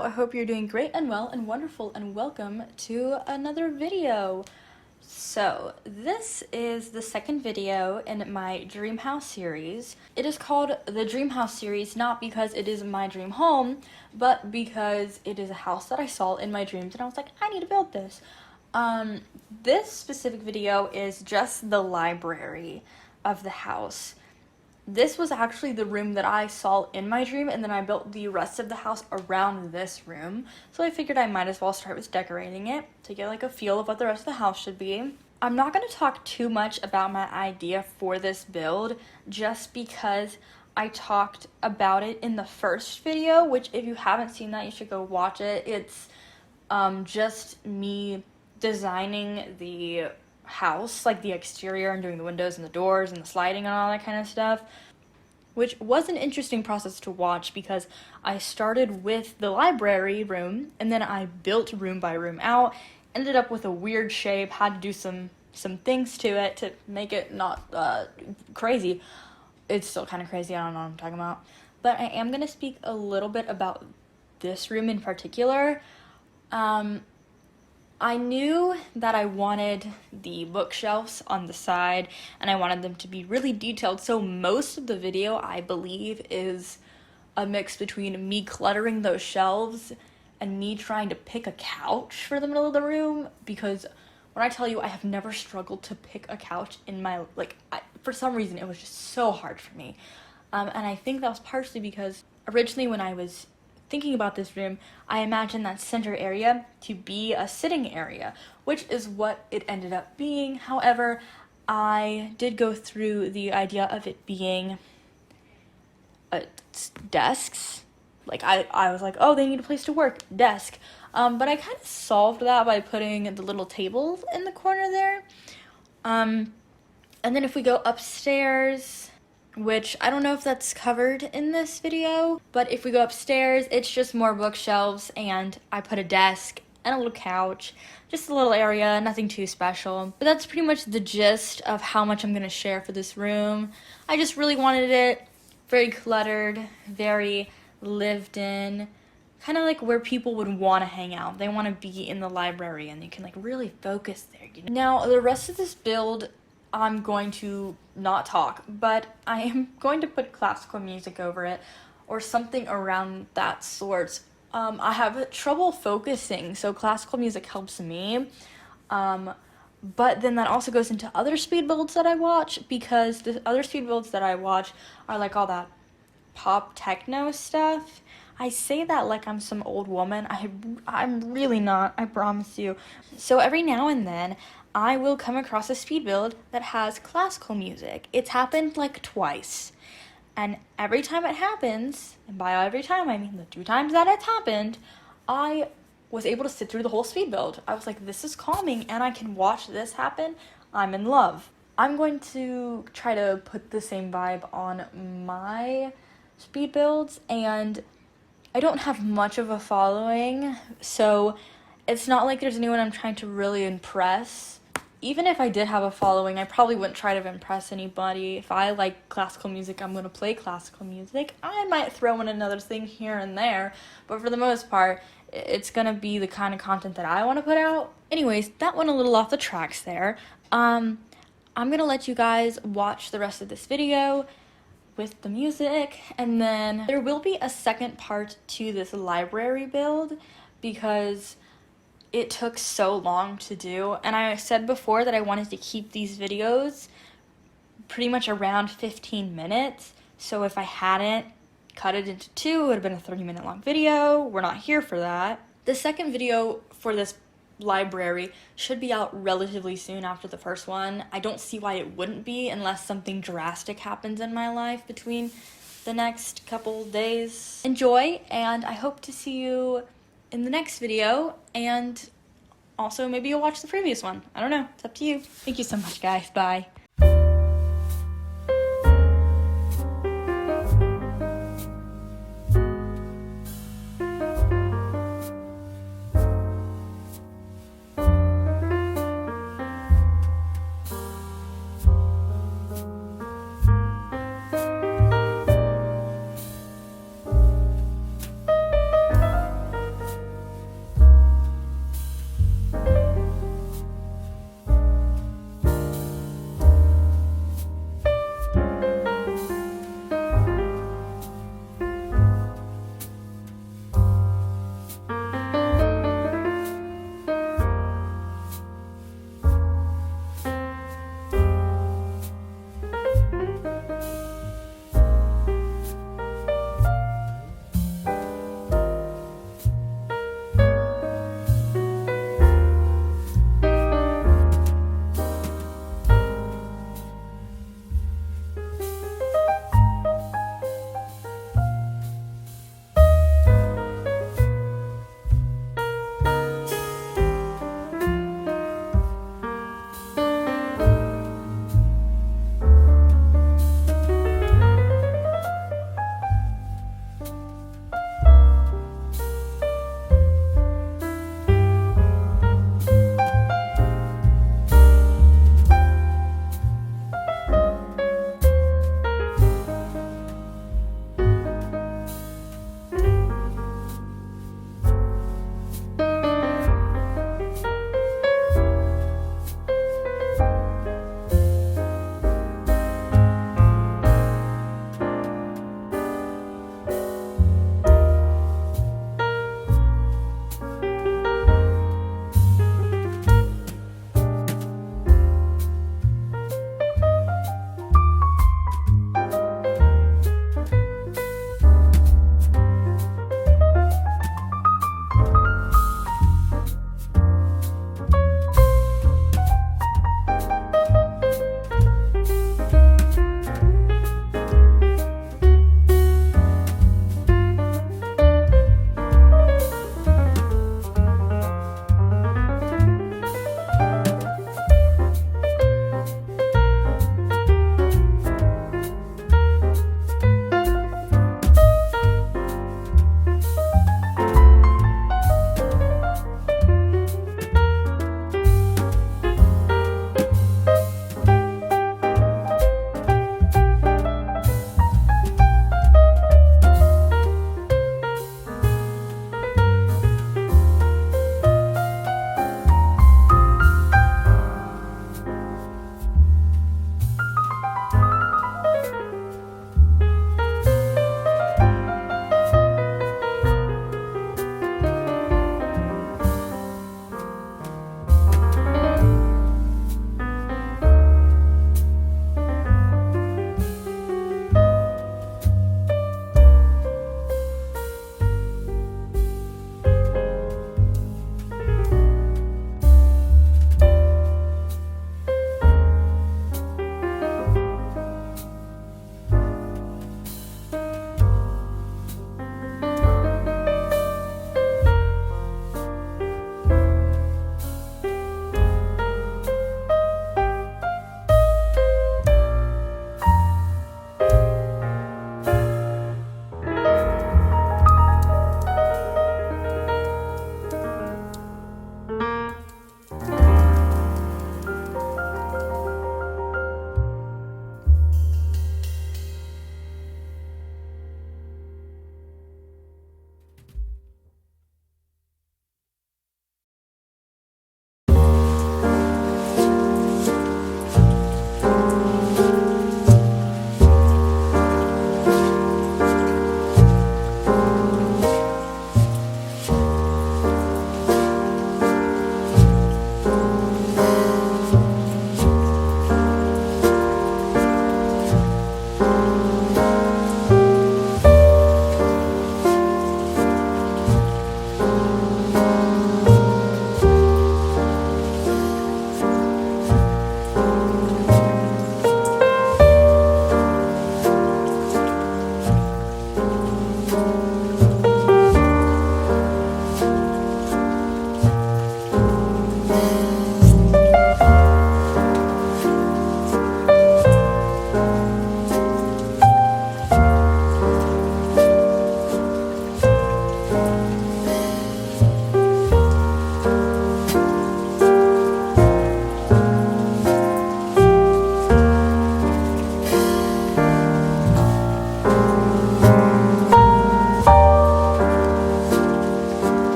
Hello, I hope you're doing great and well and wonderful, and welcome to another video. So, this is the second video in my dream house series. It is called the dream house series not because it is my dream home, but because it is a house that I saw in my dreams and I was like, I need to build this. This specific video is just the library of the house. This was actually the room that I saw in my dream, and then I built the rest of the house around this room. So I figured I might as well start with decorating it to get like a feel of what the rest of the house should be. I'm not going to talk too much about my idea for this build just because I talked about it in the first video, which if you haven't seen that, you should go watch it. It's just me designing the house, like the exterior and doing the windows and the doors and the sliding and all that kind of stuff, which was an interesting process to watch because I started with the library room and then I built room by room out, ended up with a weird shape, had to do some things to it to make it not crazy. It's still kind of crazy, I don't know what I'm talking about, but I am going to speak a little bit about this room in particular. I knew that I wanted the bookshelves on the side and I wanted them to be really detailed, so most of the video, I believe, is a mix between me cluttering those shelves and me trying to pick a couch for the middle of the room, because when I tell you I have never struggled to pick a couch in my, for some reason it was just so hard for me. And I think that was partially because originally when I was thinking about this room, I imagined that center area to be a sitting area, which is what it ended up being. However, I did go through the idea of it being desks. Like I was like, oh, they need a place to work, desk. But I kind of solved that by putting the little tables in the corner there. And then if we go upstairs, which I don't know if that's covered in this video, but if we go upstairs, it's just more bookshelves and I put a desk and a little couch, just a little area, nothing too special. But that's pretty much the gist of how much I'm gonna share for this room. I just really wanted it very cluttered, very lived in, kind of like where people would want to hang out. They want to be in the library and you can like really focus there, you know? Now, the rest of this build, I'm going to not talk, but I am going to put classical music over it or something around that sort. I have trouble focusing, so classical music helps me. But then that also goes into other speed builds that I watch, because the other speed builds that I watch are like all that pop techno stuff. I say that like I'm some old woman. I'm really not, I promise you. So every now and then, I will come across a speed build that has classical music. It's happened like twice. And every time it happens, and by every time I mean the 2 times that it's happened, I was able to sit through the whole speed build. I was like, this is calming and I can watch this happen. I'm in love. I'm going to try to put the same vibe on my speed builds, and I don't have much of a following, so it's not like there's anyone I'm trying to really impress. Even if I did have a following, I probably wouldn't try to impress anybody. If I like classical music, I'm going to play classical music. I might throw in another thing here and there, but for the most part, it's going to be the kind of content that I want to put out. Anyways, that went a little off the tracks there. I'm going to let you guys watch the rest of this video with the music, and then there will be a second part to this library build because it took so long to do, and I said before that I wanted to keep these videos pretty much around 15 minutes, so if I hadn't cut it into 2, it would have been a 30-minute long video. We're not here for that. The second video for this library should be out relatively soon after the first one. I don't see why it wouldn't be unless something drastic happens in my life between the next couple days. Enjoy, and I hope to see you in the next video, and also maybe you'll watch the previous one. I don't know, it's up to you. Thank you so much, guys. Bye.